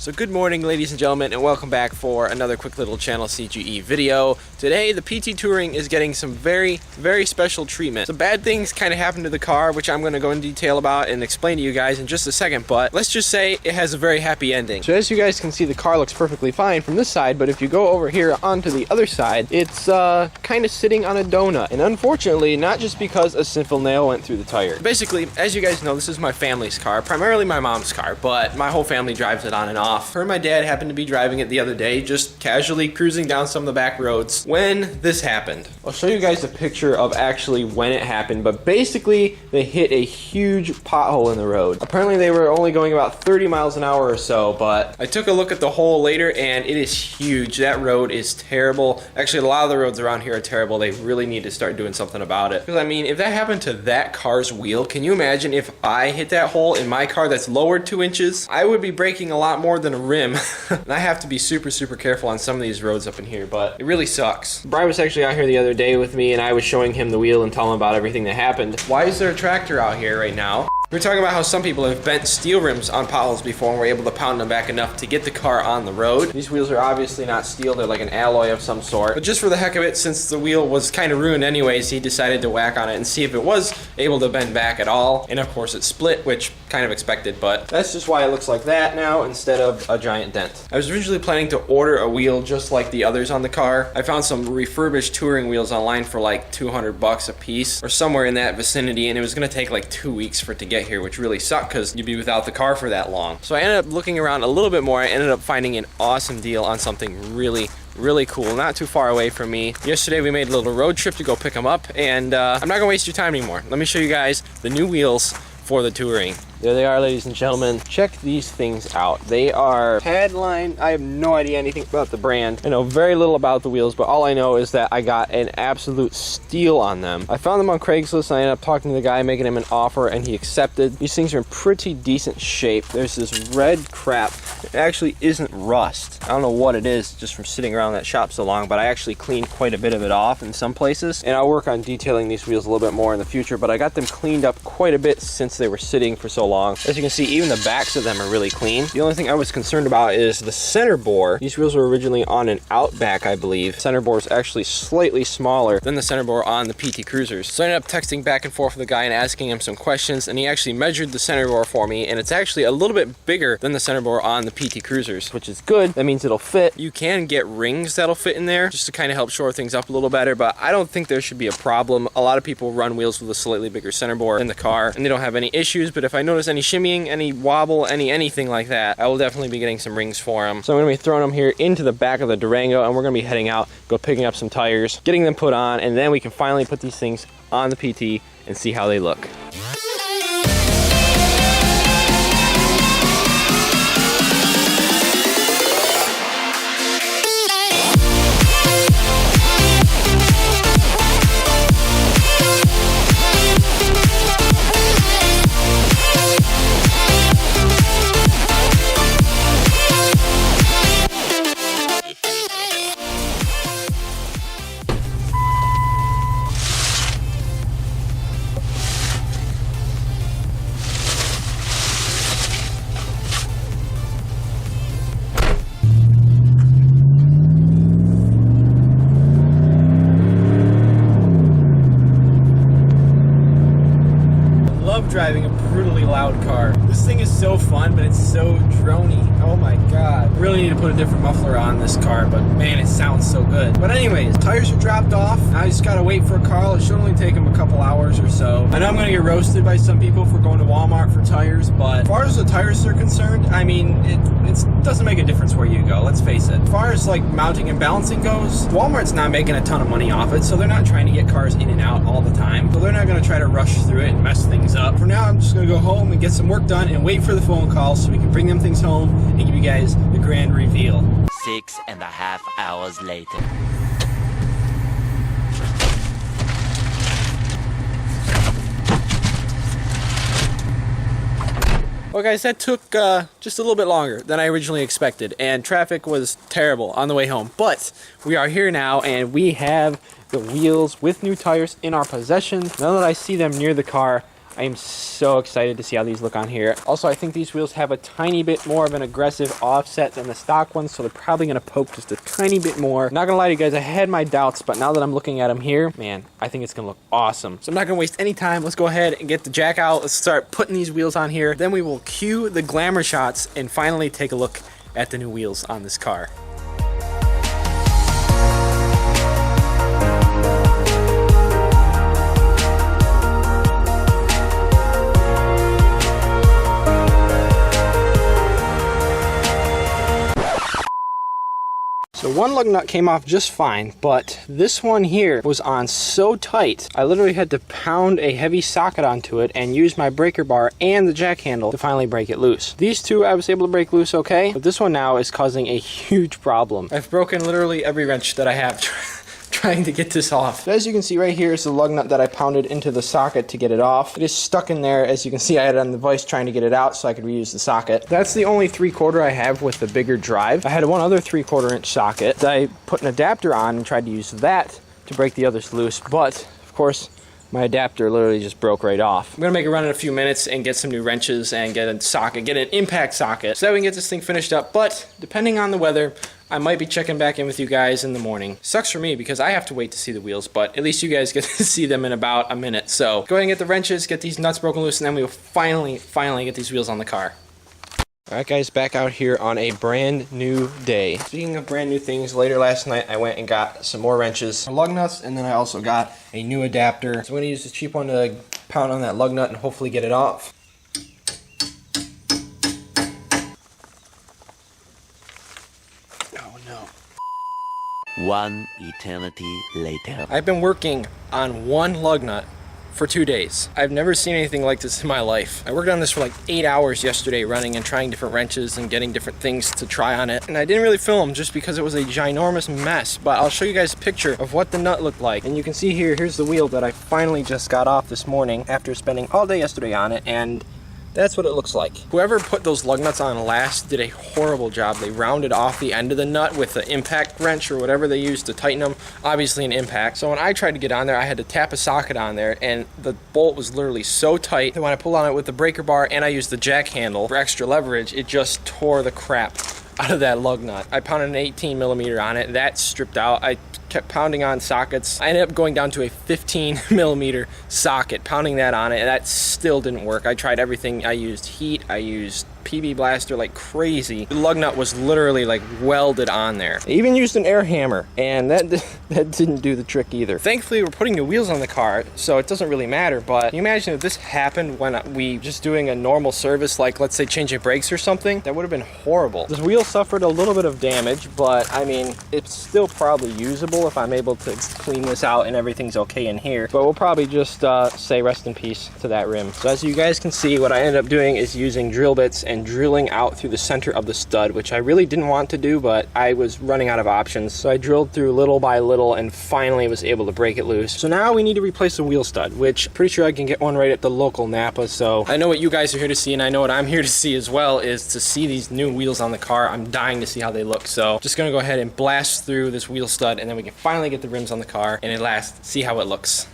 So good morning, ladies and gentlemen, and welcome back for another quick little channel C.G.E video. Today the PT Touring is getting some very special treatment. Some bad things kind of happened to the car, which I'm going to go in detail about and explain to you guys in just a second, but let's just say it has a very happy ending. So as you guys can see, the car looks perfectly fine from this side, but if you go over here onto the other side, it's kind of sitting on a donut. And unfortunately, not just because a simple nail went through the tire. Basically, as you guys know, this is my family's car, primarily my mom's car, but my whole family drives it on and off. Her and my dad happened to be driving it the other day, just casually cruising down some of the back roads when this happened. I'll show you guys a picture of actually when it happened, but basically they hit a huge pothole in the road. Apparently they were only going about 30 miles an hour or so, but I took a look at the hole later and it is huge. That road is terrible. Actually, a lot of the roads around here are terrible. They really need to start doing something about it. Because I mean, if that happened to that car's wheel, can you imagine if I hit that hole in my car that's lowered 2 inches? I would be breaking a lot more than a rim. And I have to be super careful on some of these roads up in here, but it really sucks. Brian was actually out here the other day with me and I was showing him the wheel and telling him about everything that happened. Why is there a tractor out here right now? We're talking about how some people have bent steel rims on potholes before and were able to pound them back enough to get the car on the road. These wheels are obviously not steel, they're like an alloy of some sort. But just for the heck of it, since the wheel was kind of ruined anyways, he decided to whack on it and see if it was able to bend back at all. And of course it split, which kind of expected, but that's just why it looks like that now instead of a giant dent. I was originally planning to order a wheel just like the others on the car. I found some refurbished touring wheels online for like 200 bucks a piece or somewhere in that vicinity, and it was gonna take like 2 weeks for it to get here, which really sucked because you'd be without the car for that long. So I ended up looking around a little bit more. I ended up finding an awesome deal on something really cool, not too far away from me. Yesterday we made a little road trip to go pick them up, and I'm not gonna waste your time anymore. Let me show you guys the new wheels for the Touring. There they are, ladies and gentlemen. Check these things out. They are Padline. I have no idea anything about the brand. I know very little about the wheels, but all I know is that I got an absolute steal on them. I found them on Craigslist and I ended up talking to the guy, making him an offer, and he accepted. These things are in pretty decent shape. There's this red crap. It actually isn't rust. I don't know what it is just from sitting around that shop so long, but I actually cleaned quite a bit of it off in some places, and I'll work on detailing these wheels a little bit more in the future, but I got them cleaned up quite a bit since they were sitting for so long. As you can see, even the backs of them are really clean. The only thing I was concerned about is the center bore. These wheels were originally on an Outback, I believe. Center bore is actually slightly smaller than the center bore on the PT Cruisers. So I ended up texting back and forth with the guy and asking him some questions, and he actually measured the center bore for me, and it's actually a little bit bigger than the center bore on the PT Cruisers, which is good. That means it'll fit. You can get rings that'll fit in there just to kind of help shore things up a little better, but I don't think there should be a problem. A lot of people run wheels with a slightly bigger center bore in the car, and they don't have any issues, but if I notice any shimmying, any wobble, anything like that, I will definitely be getting some rings for them. So I'm going to be throwing them here into the back of the Durango, and we're going to be heading out, go picking up some tires, getting them put on, and then we can finally put these things on the PT and see how they look. Driving a brutally loud car. This thing is so fun, but it's so drony. Oh my god. Really need to put a different muffler on this car, but man, it sounds so good. But anyways, tires are dropped off. Now I just gotta wait for a car. It should only take them a couple hours or so. I know I'm gonna get roasted by some people for going to Walmart for tires, but as far as the tires are concerned, I mean, it doesn't make a difference where you go, let's face it. As far as like mounting and balancing goes, Walmart's not making a ton of money off it, so they're not trying to get cars in and out all the time. So they're not gonna try to rush through it and mess things up. For now, I'm just gonna go home and get some work done and wait for the phone call so we can bring them things home and give you guys the grand reveal. 6.5 hours later. Well guys, that took just a little bit longer than I originally expected, and traffic was terrible on the way home. But we are here now and we have the wheels with new tires in our possession. Now that I see them near the car, I am so excited to see how these look on here. Also, I think these wheels have a tiny bit more of an aggressive offset than the stock ones, so they're probably going to poke just a tiny bit more. Not going to lie to you guys, I had my doubts, but now that I'm looking at them here, man, I think it's going to look awesome. So I'm not going to waste any time. Let's go ahead and get the jack out. Let's start putting these wheels on here. Then we will cue the glamour shots and finally take a look at the new wheels on this car. So one lug nut came off just fine, but this one here was on so tight, I literally had to pound a heavy socket onto it and use my breaker bar and the jack handle to finally break it loose. These two I was able to break loose okay, but this one now is causing a huge problem. I've broken literally every wrench that I have trying to get this off. So as you can see right here is the lug nut that I pounded into the socket to get it off. It is stuck in there. As you can see, I had it on the vise trying to get it out so I could reuse the socket. That's the only 3/4 I have with the bigger drive. I had one other 3/4 inch socket that I put an adapter on and tried to use that to break the others loose, but of course my adapter literally just broke right off. I'm gonna make a run in a few minutes and get some new wrenches and get a socket, get an impact socket, so that we can get this thing finished up. But depending on the weather, I might be checking back in with you guys in the morning. Sucks for me because I have to wait to see the wheels, but at least you guys get to see them in about a minute. So go ahead and get the wrenches, get these nuts broken loose, and then we will finally get these wheels on the car. Alright guys, back out here on a brand new day. Speaking of brand new things, later last night I went and got some more wrenches, lug nuts, and then I also got a new adapter. So I'm going to use the cheap one to pound on that lug nut and hopefully get it off. Oh no. One eternity later. I've been working on one lug nut for 2 days. I've never seen anything like this in my life. I worked on this for like 8 hours yesterday running and trying different wrenches and getting different things to try on it. And I didn't really film just because it was a ginormous mess, but I'll show you guys a picture of what the nut looked like. And you can see here, here's the wheel that I finally just got off this morning after spending all day yesterday on it, and that's what it looks like. Whoever put those lug nuts on last did a horrible job. They rounded off the end of the nut with the impact wrench or whatever they used to tighten them. Obviously an impact. So when I tried to get on there, I had to tap a socket on there, and the bolt was literally so tight that when I pulled on it with the breaker bar and I used the jack handle for extra leverage, it just tore the crap out of that lug nut. I pounded an 18mm on it. That stripped out. I kept pounding on sockets. I ended up going down to a 15mm socket, pounding that on it, and that still didn't work. I tried everything. I used heat, I used PB blaster like crazy. The lug nut was literally like welded on there. I even used an air hammer, and that didn't do the trick either. Thankfully, we're putting new wheels on the car, so it doesn't really matter, but can you imagine if this happened when we just doing a normal service, like let's say changing brakes or something? That would have been horrible. This wheel suffered a little bit of damage, but I mean, it's still probably usable if I'm able to clean this out and everything's okay in here. But we'll probably just say rest in peace to that rim. So as you guys can see, what I ended up doing is using drill bits and drilling out through the center of the stud, which I really didn't want to do, but I was running out of options. So I drilled through little by little and finally was able to break it loose. So now we need to replace the wheel stud, which I'm pretty sure I can get one right at the local Napa. So I know what you guys are here to see, and I know what I'm here to see as well, is to see these new wheels on the car. I'm dying to see how they look. So just gonna go ahead and blast through this wheel stud, and then we can finally get the rims on the car and at last see how it looks.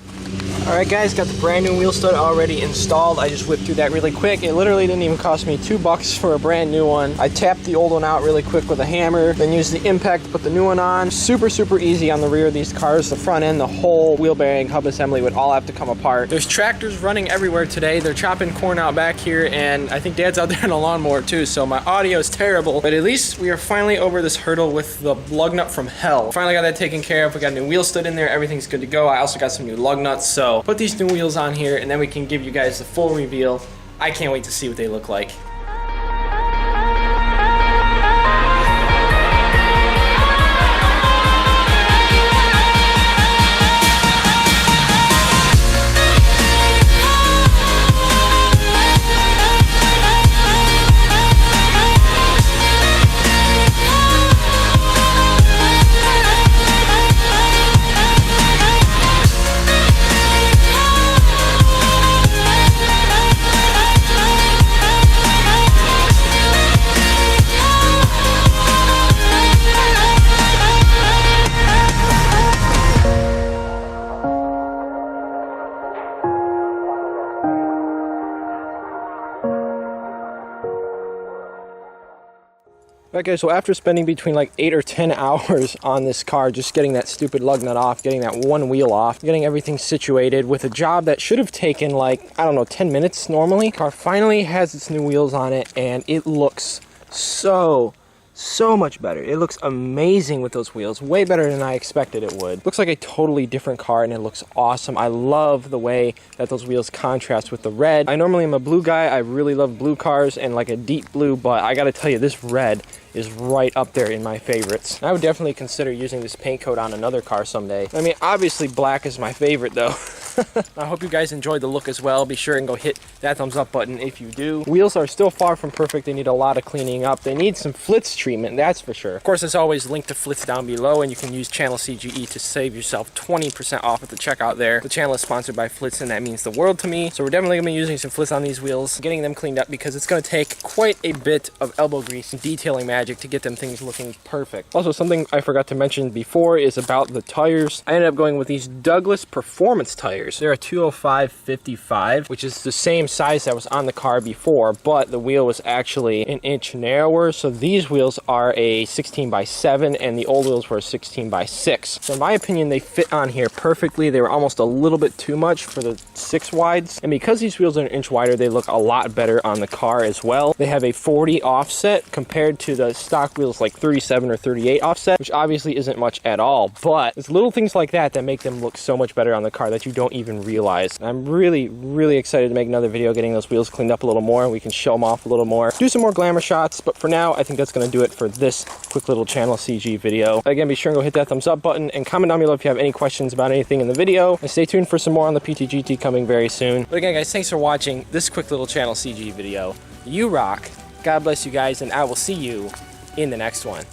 Alright guys, got the brand new wheel stud already installed. I just whipped through that really quick. It literally didn't even cost me $2 for a brand new one. I tapped the old one out really quick with a hammer, then used the impact to put the new one on. Super easy on the rear of these cars. The front end, the whole wheel bearing, hub assembly would all have to come apart. There's tractors running everywhere today. They're chopping corn out back here, and I think Dad's out there in a lawnmower too, so my audio is terrible. But at least we are finally over this hurdle with the lug nut from hell. Finally got that taken care of. We got a new wheel stud in there. Everything's good to go. I also got some new lug nuts, so put these new wheels on here and then we can give you guys the full reveal. I can't wait to see what they look like. Alright guys, so after spending between like 8 or 10 hours on this car, just getting that stupid lug nut off, getting that one wheel off, getting everything situated with a job that should have taken like, I don't know, 10 minutes normally, car finally has its new wheels on it and it looks so much better. It looks amazing with those wheels, way better than I expected it would. Looks like a totally different car and it looks awesome. I love the way that those wheels contrast with the red. I normally am a blue guy. I really love blue cars and like a deep blue, but I gotta tell you, this red is right up there in my favorites. I would definitely consider using this paint coat on another car someday. I mean, obviously black is my favorite though. I hope you guys enjoyed the look as well. Be sure and go hit that thumbs up button if you do. Wheels are still far from perfect. They need a lot of cleaning up. They need some Flitz treatment, that's for sure. Of course, as always, link to Flitz down below, and you can use channel C.G.E to save yourself 20% off at the checkout there. The channel is sponsored by Flitz, and that means the world to me. So we're definitely gonna be using some Flitz on these wheels, getting them cleaned up because it's gonna take quite a bit of elbow grease and detailing magic to get them things looking perfect. Also, something I forgot to mention before is about the tires. I ended up going with these Douglas Performance tires. They're a 205/55, which is the same size that was on the car before, but the wheel was actually an inch narrower. So these wheels are a 16/7 and the old wheels were a 16/6. So in my opinion, they fit on here perfectly. They were almost a little bit too much for the 6 wides. And because these wheels are an inch wider, they look a lot better on the car as well. They have a 40 offset compared to the stock wheels like 37 or 38 offset, which obviously isn't much at all, but it's little things like that that make them look so much better on the car that you don't even realize. I'm really excited to make another video getting those wheels cleaned up a little more. We can show them off a little more, do some more glamour shots, but for now I think that's going to do it for this quick little channel CG video. Again, be sure and go hit that thumbs up button and comment down below if you have any questions about anything in the video, and stay tuned for some more on the PTGT coming very soon. But again guys, thanks for watching this quick little channel CG video. You rock, God bless you guys, and I will see you in the next one.